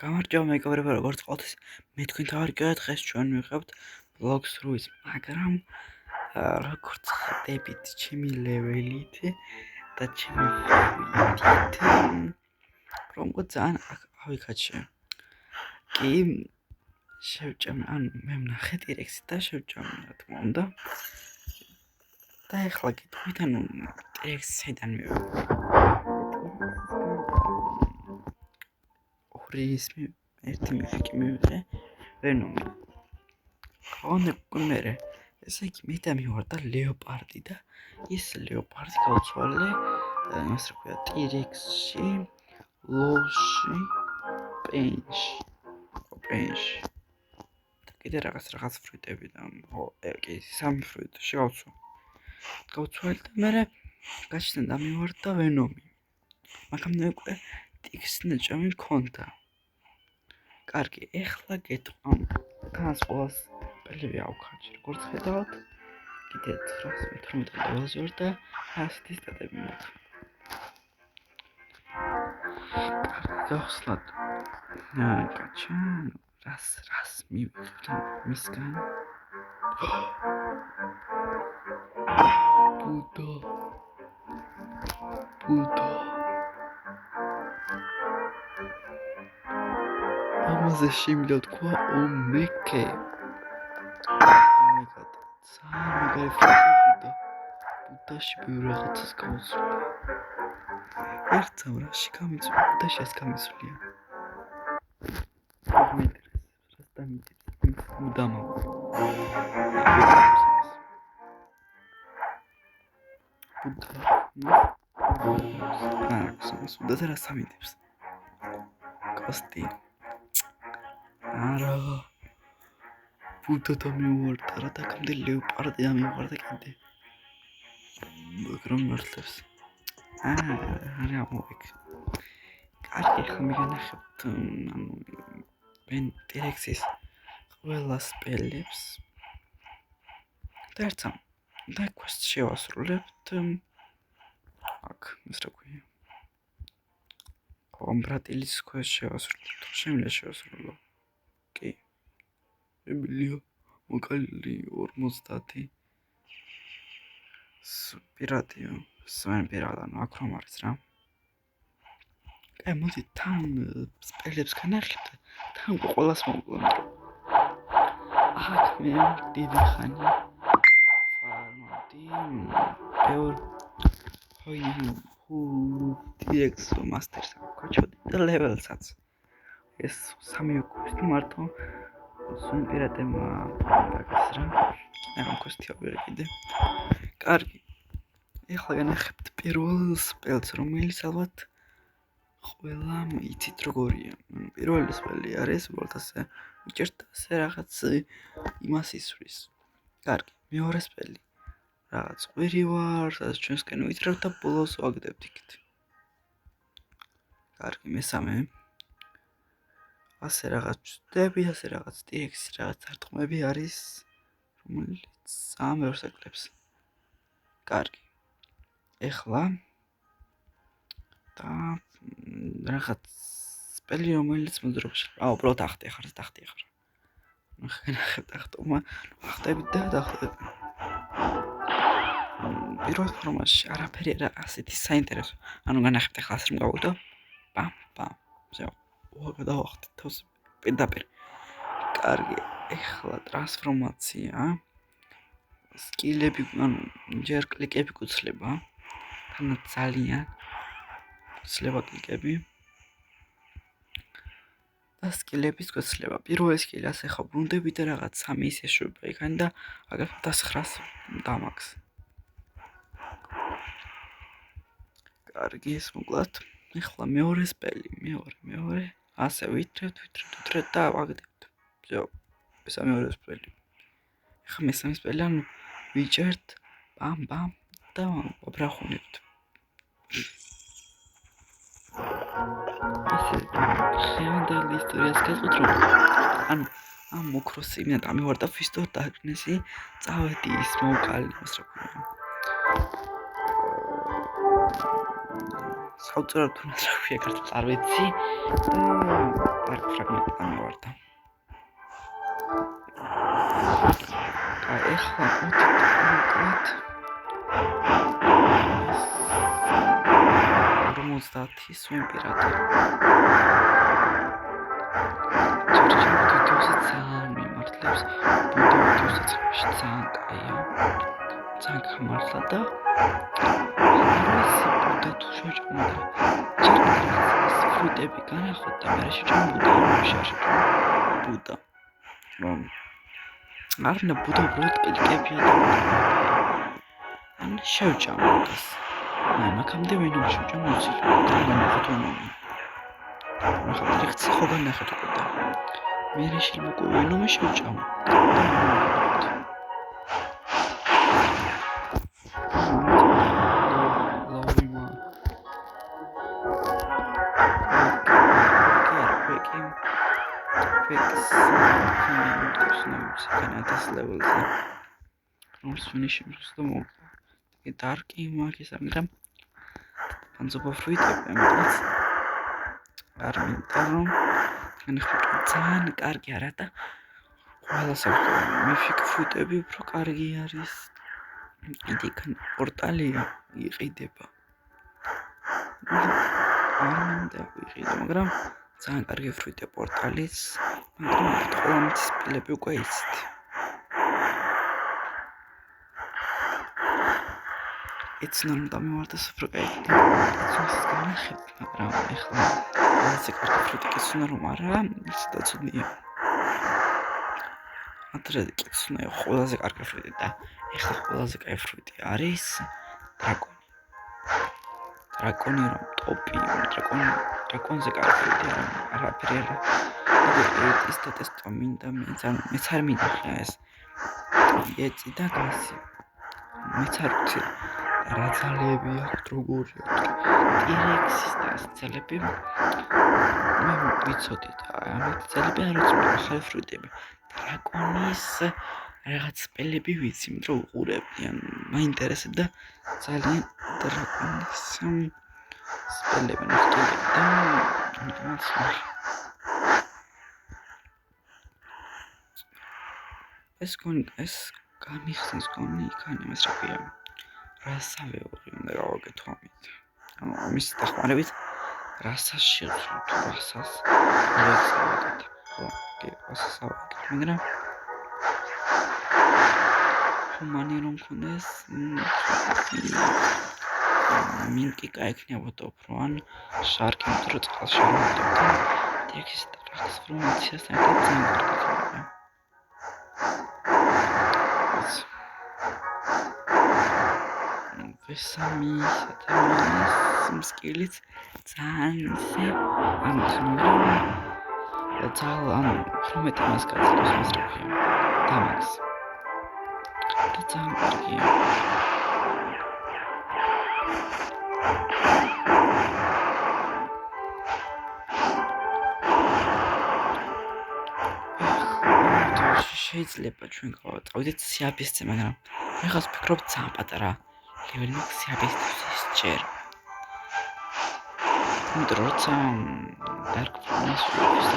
გამარჯობა მეგობრებო, როგორც ყოველთვის მე თქვენ დავარკევთ დღეს ჩვენ მივიღებთ ბლოგს რუის, მაგრამ როგორც ხდებით ჩემი ლეველით და ჩემი ვიდით რომ ძალიან ავიქაჩე. კი შევჭამე, ანუ მე ვნახე ტირექსი და შევჭამე რა თქმა უნდა. და ეხლა გიტყვით, ანუ ტირექსი საიდან მივიღე? ისმი ერთი მიფიკი მივიღე ვენომი. ხონე კუმერე. ესე იგი მე და მივარდა ლეოპარდი და ის ლეოპარდი გავცვალე იმას რა ქვია ტირექსში, ლოვში, პენში. და კიდე რაღაც ფრუიტები და კი სამი ფრუიტი გავცვალე და მე გაჩნდა და მივარდა ვენომი. მაგრამ მე უკვე ტიქს ნეჭამი მქონდა. კარგი, ეხლა გეტყვამ განსხვავებას პელები ავქაჩი, როგორც ხედავთ, კიდე 918 ლეველზე ვარ და ასეთი სტატები მაქვს. კარგი, გავხსნათ. კაჩა, რას მივიღე მისგან? ბუდო. ამაზე შემიძლია თქვა ომეკე. ომეგად. ძალიან მაგარი ფოტო ბუდაში ბევრ რაღაცას გავუცვლი. ერთ ზამრაში გამიწვია, ბუდაში ეს გამიწვია. რას დამიტებს? მუდამო. ბუდას რას ამიტებს? კოსტი. არა ბუდა დამივარდა რა და კიდე ლეოპარდი დამივარდა კიდე მაგრამ მართლებს არა მოვიქ კარგი ხომ მიგანახებთ ანუ ბენ ტირექსის ყველა სპელებს და ერთამ და კვესტ შევასრულებთ აქ ის რა ქვია კომბრატილის კვესტ შევასრულებთ შემიძლია შევასრულო ემილია მოკალი 50 პირატიო სვენ პირადანო აქ რომ არის რა მოდი თან სპელებს განახებთ თან ყველას მოვკლოთ აქ მე დიდი ხანი ფარმოდი ბევრ ტირექს მასტერს აკვაჩოდი და ლეველსაც ეს სამი უკვე მარტო სვენ პირატებმა დაგეს რა მაგრამ კოსტია ვიღე კიდე კარგი ეხლა განახებთ პირველ სპელს რომელიც ალბათ ყველამ იცით როგორია პირველი სპელი არის უბრალოდ ასე უჭერთ ასე რაღაც იმას ისვრის კარგი მეორე სპელი რაღაც ყვირი ვარ სადაც ჩვენსკენ ვიძრავთ და ბოლოს ვაგდებთ იქით კარგი მესამე ასე რაღაც ჩდები, ასე რაღაც ტირექსი, რაღაც არტყმები არის, რომელიც ამერს ეკლებს. კარგი. ეხლა და რაღაც სპელი რომელიც მოძრაობაში. უბრალოდ ახტი ახარ. ნახეთ ახტომა, ახტები და დახტები. პირველ ფორმაში არაფერი არა ასეთი საინტერესო. ანუ განახეთ ახლა ასე რომ გავუდო. პამ. всё. გადავახტით თავს პირდაპირ. კარგი, ეხლა ტრანსფორმაცია. სკილები, ანუ ჯერ კლიკები გუცლება. თანაც ძალიან გუცლება კლიკები. და სკილების გუცლება. პირველი სკილი ასე ხო ბრუნდები და რაღაც სამი ისე შვება იქან და აგერთ 900 დამაგს. კარგი, ეს მოკლედ. ეხლა მეორე სპელი, მეორე ასე ვითრევთ და ვაგდებთ. всё. ეს მეორე სპელი. ეხლა მესამე სპელი ანუ ვიჭერთ პამ და ვაბრახუნებთ. ესე ხევანდელი ისტორიას გეტყვით რომ ანუ ამ მოკროსი მე დამივარდა ფისტო დაგნესი წავედი ის მოვკალი ის რა ქვია. საუწერო თუნდაც რა ქვია ქართულად არ ვიცი და პარკ ფრაგმენტი გამოვარდა. ეხლა მოკლედ 50 სვიმპირატორი. ჯერჯერობით ძალიან მიმართლებს ბუდეების წრეში ძალიან კაია. ძალიან გამართლა და არის ბუდე თუ შეჭამდა. ჯერჯერობით ფრუტები განახოთ და მე შეჭამ ბუდა. რომ არნა ბუდა უბრალოდ კილკებია და ან შევჭამ ეს. მაგამდე ვინმე შევჭამ მოცილი და განახოთ ვინმე. ახლა რიხცი ხო განახოთ და მე შეიძლება ვინმე შევჭამ. level-ზე. რომს finish-ს და მოვიდა. ეგ dark-ი მაგის ამიტომ განზოგო ფრუიტები ამიტომაც არ მინდა რომ ძალიან კარგი არა და ყველა საერთოდ მიფიქ ფრუიტები უფრო კარგი არის. იქ პორტალია იყიდება. არ მინდა ვიყიდო, მაგრამ ძალიან კარგი ფრუიტია პორტალის, მაგრამ ყველა მის სპილები უკვე იცით. ეცნო რომ დამივარდეს უფრო კაი. ეს განახებ, მაგრამ ეხლა ასე კარგი ფრუიტი კიცნა რომ არა, ის დაწუნია. ადრე კიცნა ყველაზე კარგი ფრუიტი და ეხლა ყველაზე კაი ფრუიტი არის დრაკონი. დრაკონი რომ ტოპი, დრაკონზე კარგი ფრუიტი არაფერი არა. ეს და ტესტო მინდა მეც არ მინახია ეს. ეცი და გასი. მეც არ ვიცი რა ძალები აქვს როგორია. ტირექსის და ძალები მე ვიცოდი და ამით ძალები არ ვიცი ახალი ფრუიტები. დრაკონის რაღაც სპელები ვიცი, რომ უყურებდი ან მაინტერესებდა ძალიან დრაკონის სპელები ნახტები და ამიტომაც ეს გამიხსნის გონი იქან იმას რა ქვია რასავე ორი უნდა გავაკეთო ამით. ანუ ამის დახმარებით რასას შევძლო თუ რასას რას გავაკეთე. ხო, რასას ავაკეთე, მაგრამ ხომანი რომ ქონდეს მინკი გაიქნებოდა უფრო ან შარკი უფრო წყალში რომდებოდა. ტექსტ ტრანსფორმაციასთან ერთად ძალიან კარგი ხდება. ვესამი ადამიანის სკილიც ძალიან ისე ძალიან ხომეთი მას გაძლევს მას რა ქვია დამაგს და ძალიან კარგია. შეიძლება ჩვენ გავაწევდეთ სიაბისზე, მაგრამ ეხლა ვფიქრობ ძალიან პატარა ლეველი მაქვს სიაბისის ჯერ. როცა dark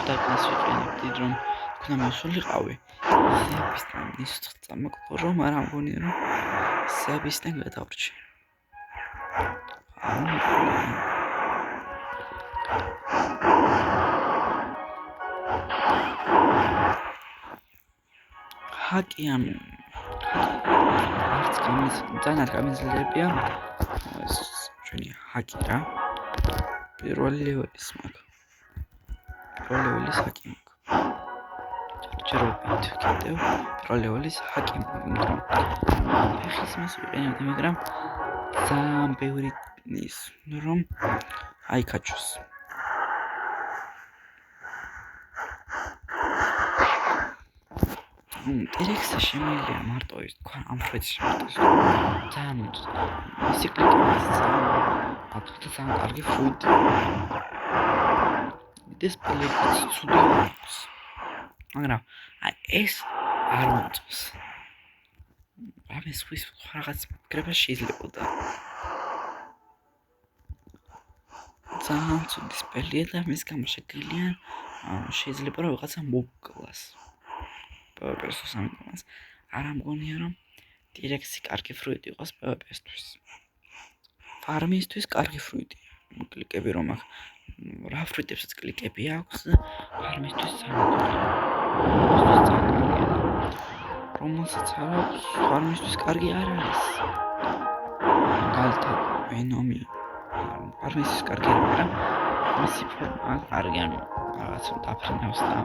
darkness ვიყენებდი რომ თქვენ მოსულიყავი სიაბისთან ის წამოკლო რომ არ ამგონი რომ სიაბისთან გადავრჩი. ჰაკი ამ არც ძალიან გამიზლებია ეს ჩვენი ჰაკი რა. პირველი ლეველის მაგ. პირველი ლეველის ჰაკი მაგ. ჯერჯერობით კიდევ პირველი ლეველის ჰაკი მაგ. ფეხის მას ვიყენებდი, მაგრამ ძალიან ბევრი ის რომ აიქაჩოს. ტირექსა შემიძლია მარტო ის თქვა ამ ფრეცი ძალიან ისე კლიკებს ძალიან კარგი ფრუიტი. ეს პელეკიც ცუდი აქვს. მაგრამ ეს არ მომწონს. რამე სხვის რაღაც კრება შეიძლებოდა. ძალიან ცუდი სპელია და მის გამო შეგვიძლია შეიძლება რომ ვიღაცა მოგკლას. PvP-ს ამიტომაც არ ამგონია რომ დირექსი კარგი ფრუიტი იყოს PvP-სთვის. ფარმისთვის კარგი ფრუიტია. კლიკები რომ აქვს რა ფრუიტებსაც კლიკები აქვს ფარმისთვის ძალიან რომელსაც არ აქვს ფარმისთვის კარგი არ არის. მაგალითად ვენომი ფარმისთვის კარგი არ არის, მისი ფორმა კარგი ანუ რაღაცა დაფრინავს და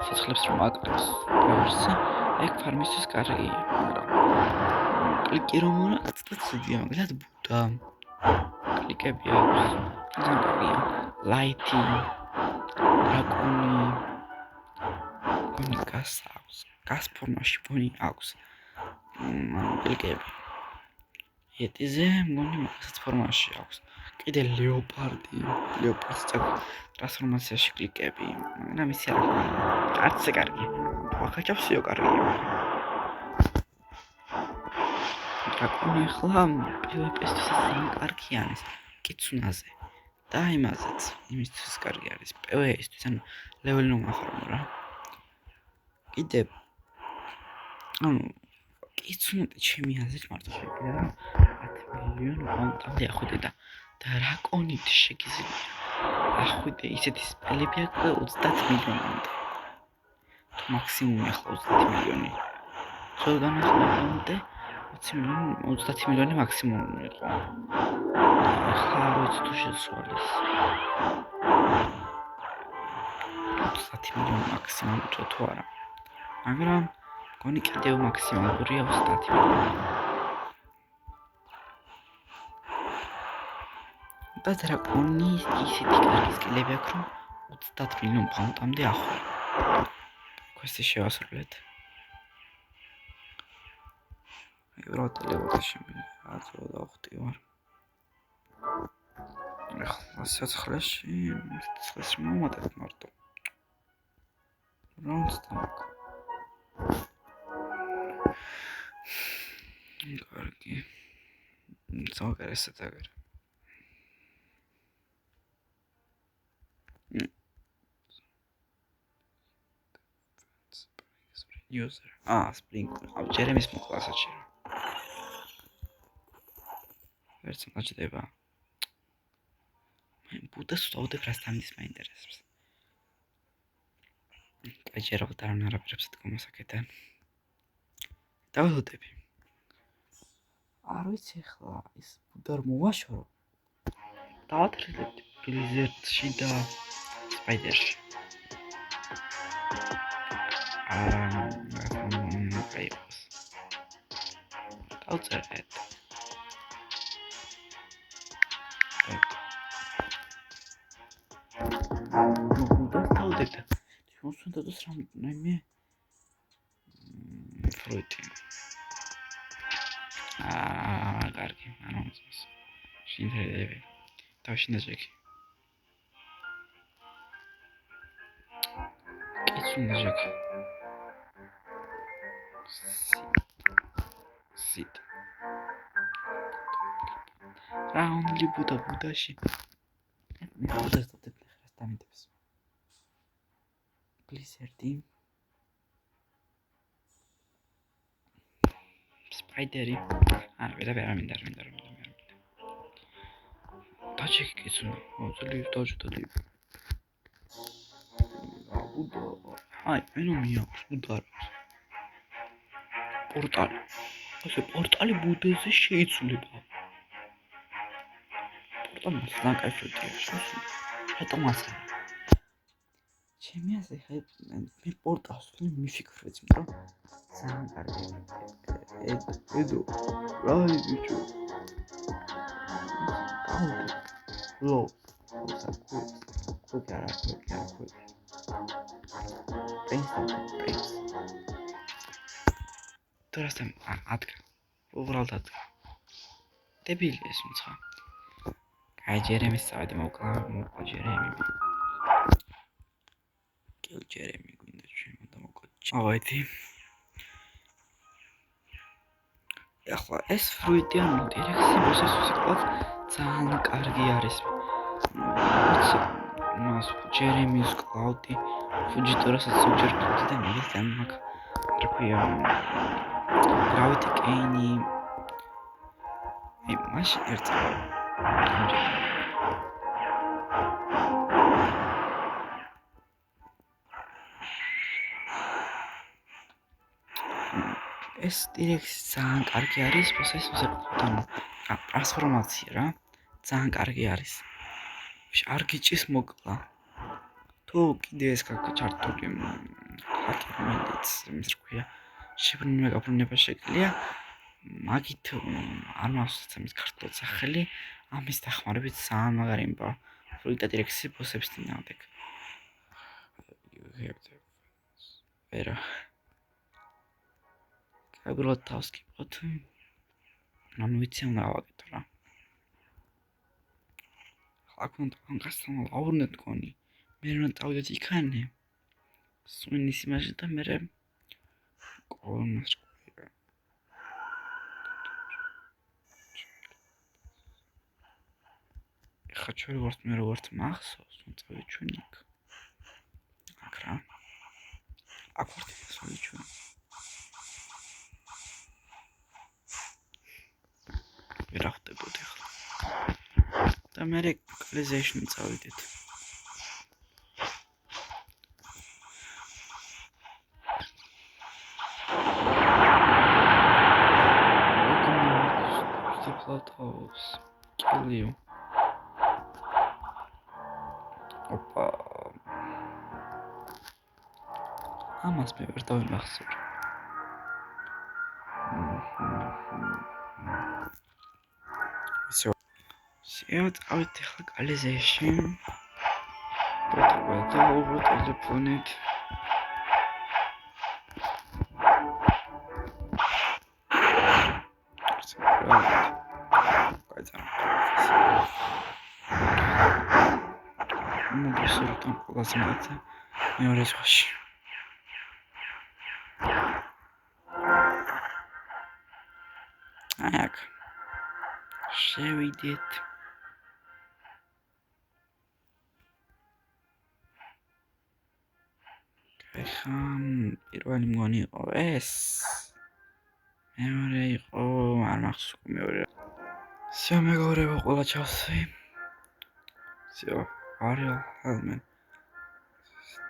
სიცხლებს რომ აკლებს ბევრს ეგ ფარმისთვის კარგია, მაგრამ კლიკი რომ აქვს და ცუდია, მაგალითად ბუდა კლიკები აქვს ძალიან კარგია. ლაითი დრაკონი გას აქვს გას ფორმაში ფონი აქვს კლიკები ეტიზე მგონი მაგასაც ფორმაში აქვს კიდე ლეოპარდს ტრანსფორმაციაში კლიკები მაგრამ ისი არ არც კარგი ვახაჭავსიო კარგია დრაკონი ახლა PvP-სთვის ძალიან კარგი არის კიცუნაზე და იმაზეც იმისთვის კარგი არის PvE-სთვის ანუ ლეველი რომ ახარებო რა კიდე ანუ კიცუნად ჩემი აზრით მარტო შეგვიძლია 10 მილიონი პაუნდამდე ახვიდე და დრაკონით შეგიძლია ახვიდე ისეთი სპელები აქვს 30 მილიონამდე თუ მაქსიმუმი ახლა 30 მილიონი ზოგადად ახლა 30 მილიონი მაქსიმუმი იყო ახლა არ ვიცი თუ შეცვალეს 30 მილიონი მაქსიმუმი თუ არა მაგრამ გონი კიდევ მაქსიმალურია 30 მილიონი და დრაკონი ისეთი კარგი სკილები აქვს რომ 30 მილიონ პაუნდამდე ახლა კვესტი შევასრულეთ ევროტელევოდი შემიძლია დავხტი ვარ ახლა საცხრაში მომატეთ მარტო რაუნდს დამაკ კარგი ზოგადად აგერ user spring ჯერემის მოკლასაც შერო ვერც მაჭდება მე ბუდას ვწავდებ რას თამის მაინტერესებს კაჭერავ და არაფერებს დგომასაკეთე დაველოდები არ ვიცი ახლა ის ბუდარ მოვაშორო დავათრილებდი ბლიზერდში და სპაიდერში დავწერეთ ბუდას დავდებდა ჩვენს უნდა დოს რამე ფრუიტი კარგი ანონსს შინდები დავშინდები კიცუნდები sit რაუნდი ბუდაში მე ბუდას დავდებდი ხარ დამიტებს ბლიზერდი სპაიდერი არა მინდა დაჩეკი კიცუნა მოწლივ დაჭდადი ბუდა აი ვენომი აქვს ბუდა პორტალი ასე პორტალი ბუდეზე შეიცვლება პორტალს ძალიან კაი ფრუტია რატომ ასე ჩემი ასე მე პორტალს მიფიქრეთ იმიტომ ძალიან კარგი ედო რაი ბიჭო ლო კარა პრინს Teraz adka. Uvralt adka. Debili es მუცხა. Კაი ჯერემის წავედი მოკლა ჯერემი. კილ ჯერემი გვინდა ჩვენ უნდა მოკოჩი. ავედი. ახლა ეს ფრუიტი ანუ დირექსი მოსასუსიკლად ძალიან კარგი არის. მას ჯერემის კლაუდი ფუჯიტორასაც ზოგჯერ ხუთი და მერე დამაკ რა ქვია გრავიტი კეინი მაშინ ერთად ეს დირექცია ძალიან კარგი არის, ეს ტრანსფორმაცია რა, ძალიან კარგი არის. არ გიჭის მოკლა. თუ კიდე ეს ჩარტული ჰაკერმენტიც იმის რა ქვია, შებრუნება გაბრუნება შეგიძლია, მაგით არ მახსოვს ამის ქართულად სახელი, ამის დახმარებით ძალიან მაგარი იმბა. ფლუიდა დირექციის ბოსების წინააღმდეგ. ვერა უბრალოდ თავს კიპოთ. ანუ ვიცი უნდა ავაკეთო რა. აქ უნდა გასთან ლავრნე თქვენი. მე რომ წავიდეთ იქანე. სვენის იმაში და მე კოლონას ყვირა. ეხა ჩვენ ვართ მახსოვს, რომ წავიდეთ ჩვენ იქ. აქ რა. აქ ვართ ჩვენ. ვერ ახდებოდი ახლა. და მე ლოკალიზეიშნი წავიდეთ. Plateaus. Kill you. Opa. Ამას მე ვერ დავიმახსოვრ. წავით ახლა კალიზეში. პროტოკოლ ტელეფონით. მოგესურვებთ ყველაზე მეტად მეორე ზღვაში. აქ შევიდეთ. ეხა პირველი მგონი იყო ეს. მეორე იყო არ მახსოვს მეორე. всё მეგობრებო ყველა ჩავსვი. всё Ariel Hellman.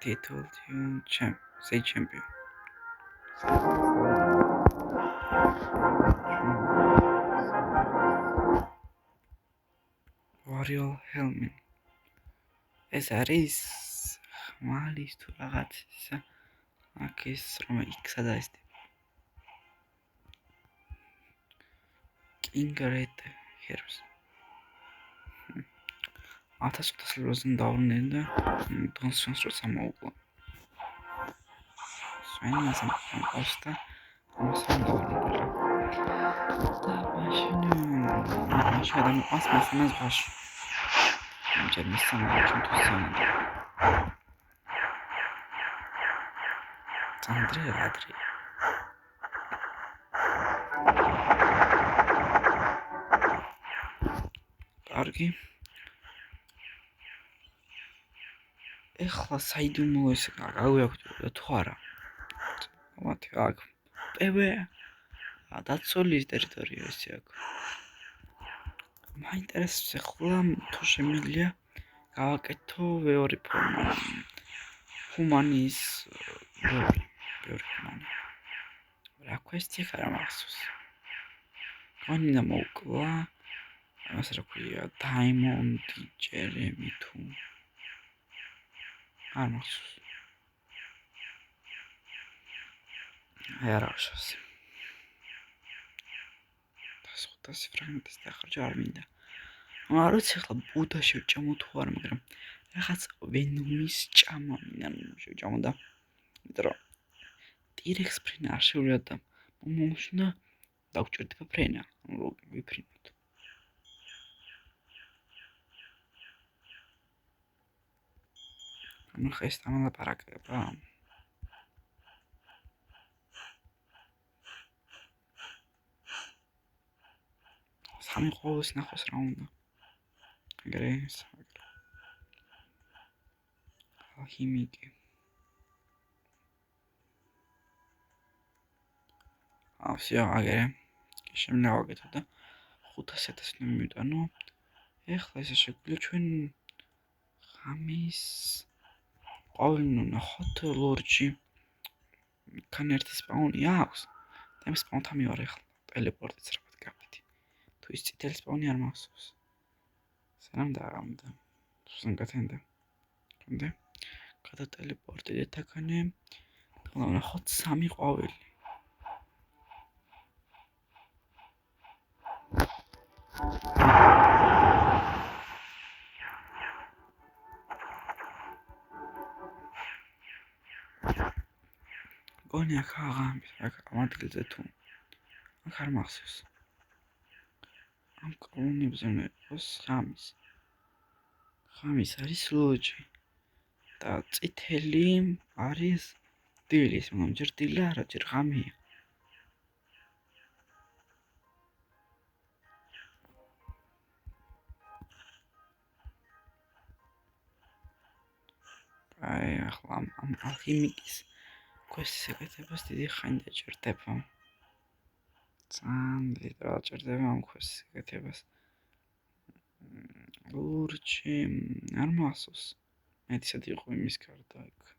Title say champion. Ariel Hellman. ეს არის ხმალის თუ რაღაც ისა. აქ ის რომ იქსა და ეს King-Red Heroes. 1500 ლოზე დავრნენ და დონსონს როცა მოუყვა. სვენს ამყავს და ამასთან დავრნენ. და მაშინ ადამიანს მასთან ზღვაში. ამჯერ მისცემ ჩვენთვის ძალიან. Andrea. კარგი. ეხლა საიდუმლო ეს გავიაქვთ თუ არა. მათი აქ პვ დაცოლის ტერიტორია ესე აქ. მაინტერესებს ეხლა თუ შემიძლია გავაკეთო მეორე ფორმა. ჰუმანის რა კვესტია ხარ მახსოვს. კონინა მოკლა. ამას რა ქვია დაიმონდი ჯერემი თუ არ მახსოვს. არაშოს. დასხოთასი ფრაგმენტის დახარჯა არ მინდა. არ ვიცი ახლა ბუდა შევჭამო თუ არა, მაგრამ რაღაც ვენომის ჭამა მინდა შევჭამო და იმიტომ რომ დირექს ფრენა არ შეუძლია და მომუშნა დაგჭირდება ფრენა, რომ ვიფრინოთ. ანუ ხა ეს დამალაპარაკება. სამი ყოველს ნახოს რა უნდა. გრეის. ალქიმიკი. всё, აგერე. კი შემიძლია ვაკეთო და 500.000 მივიტანო. ეხლა ესე შეგვიძლია ჩვენ ღამის ყოველნი ნახოთ ლორჯი. კან ერთი სპაუნი აქვს. და იმ სპაუნთან მივარ ეხლა. ტელეპორტიც რაღაც გავიდი. თუ ის წითელი სპაუნი არ მახსოვს. სანამ დაღამდა. სულ გათენდა. კონდე. გადა ტელეპორტი ეთაკანე. და ნახოთ 3 ყვავილი. გონი აქ აღამის, აქ ამადგილზე თუ აქ არ მახსოვს. ამ კოლონებზე მეყოს ღამის. ღამის არის ლოჯი. და წითელი არის დილის, მაგრამ ჯერ დილა არა, ჯერ ღამეა. აი, ახლა ამ ალქიმიკის quest-ის ეკეთებას დიდი ხანი დაჭირდება. ძალიან დიდი დაჭირდება ამ quest-ის ეკეთებას. ლურჯი არ მახსოვს. მეტისად იყო იმის გარდა აქ.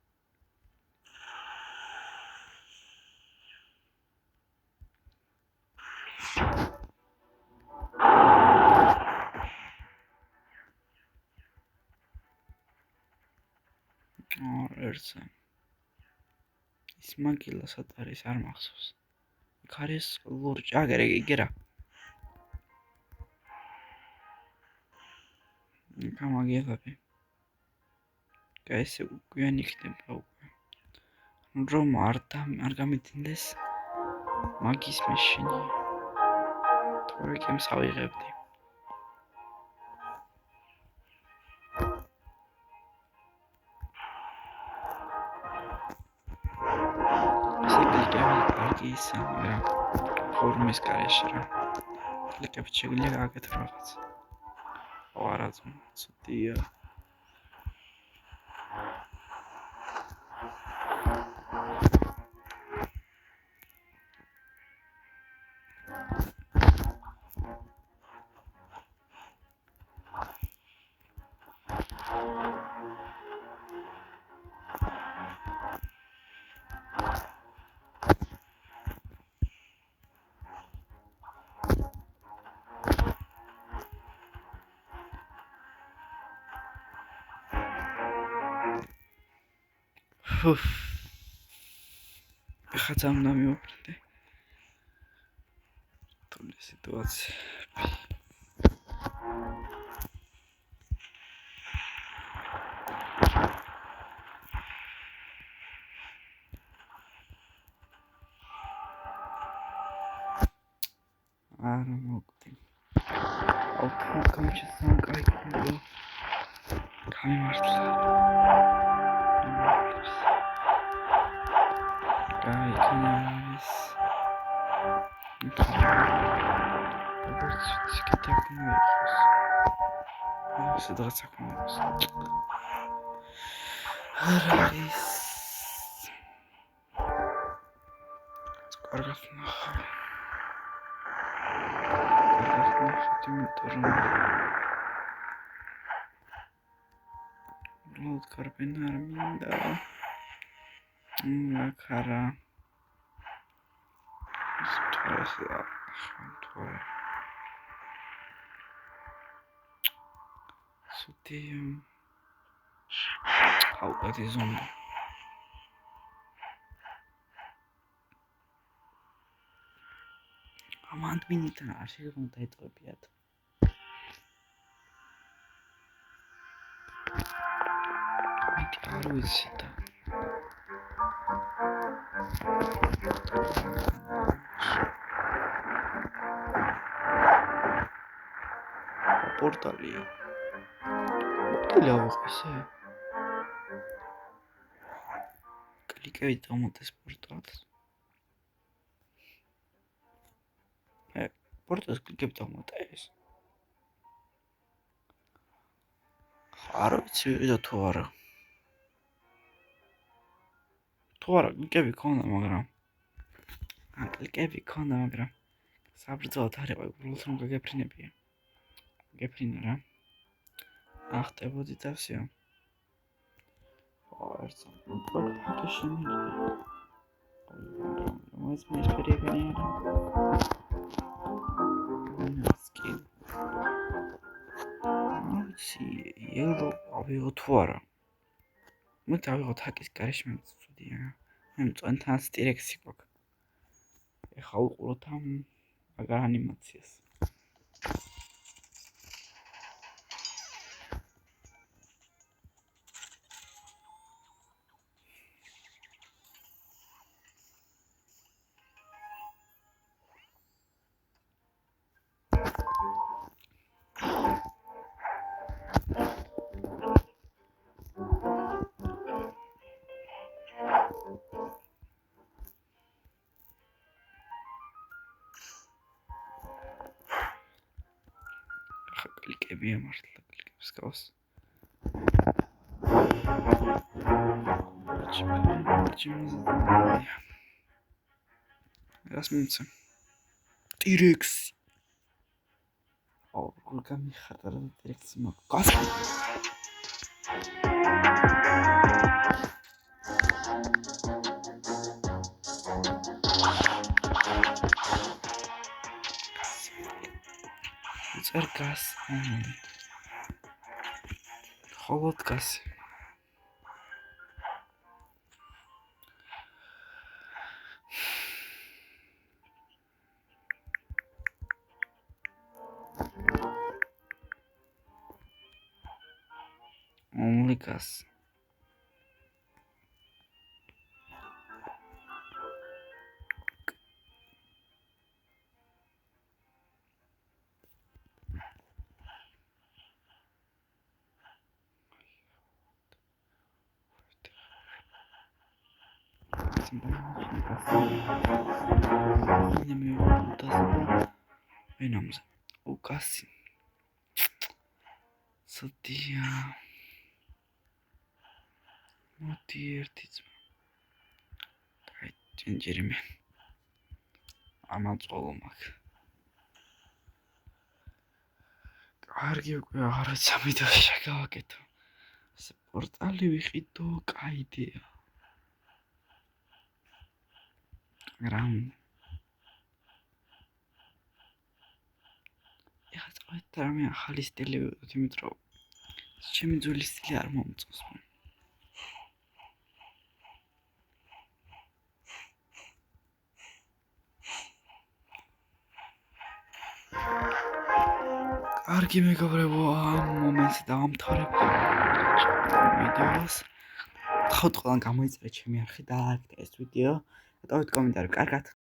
ერთხელ ის მაგილა სად არის არ მახსოვს. იქ არის ლურჯი, აგერე იგერა. გამაგიებები. ეს გვიანი იქნება უკვე. რომ არ გამიდინდეს მაგის მეშინი. თორე გემს ავიღებდი. ისა რა ფორმის გარეშე რა კლიკებით შეგვიძლია გააკეთო რაღაც არა ცუდია ხა ძალიან მივაფრინდე თული სიტუაცია არა მოგდი ავტომატურად ძალიან კაი გამიმართლა Guys, how it is on ამან მინითან არ შეიძლება დაიწყებიათ არ ვიცი და პორტალია ავიღე კლიკებით დამოტეს პორტალს პორტალს კლიკებით დამოტეს არ ვიცი ვიღიდა თუ არა თუ არა კლიკები ქონდა, მაგრამ საბრძოლოდ არ იყო, უბრალოდ რომ გაგეფრინებია. გეფრინა რა. ახტებოდი და всё. ერთხელ პაკეტი შემიძლია. მას მე სპერიგანი არა. სკილ. ელო ავიღო თუ არა. მე დავიღოთ ჰაკის გარეშე მე სტუდია. მე მწონთან სტირექსი გვაქვს. ეხლა უყუროთ ამ მაგარ ანიმაციას. კლიკებია მართლა კლიკებს გავს. რას მომცა? ტირექსი. როგორ გამიხარდა რა ტირექსი მაგას. წერგას ხოლოდკასი ომლიკას ენამზე უკასი სოდია მოდი ერთი ძმა აი ჯენჯერიმე ამაწყოლო მაგ კარგი უკვე აღარაც ამიდა შეგავაკეთო ეს პორტალი ვიყიდო კაი იდეა რამ რამე ახალი სტილი ვიყოთ, იმიტომ რომ ჩემი ძველი სტილი არ მომწონს. კარგი მეგობრებო, ამ მომენტს დავამთავრებ ვიდეოს. ხოთ ყველან გამოიწერეთ ჩემი არხი და ლაიქეთ ეს ვიდეო და ტოვეთ კომენტარი. კარგად.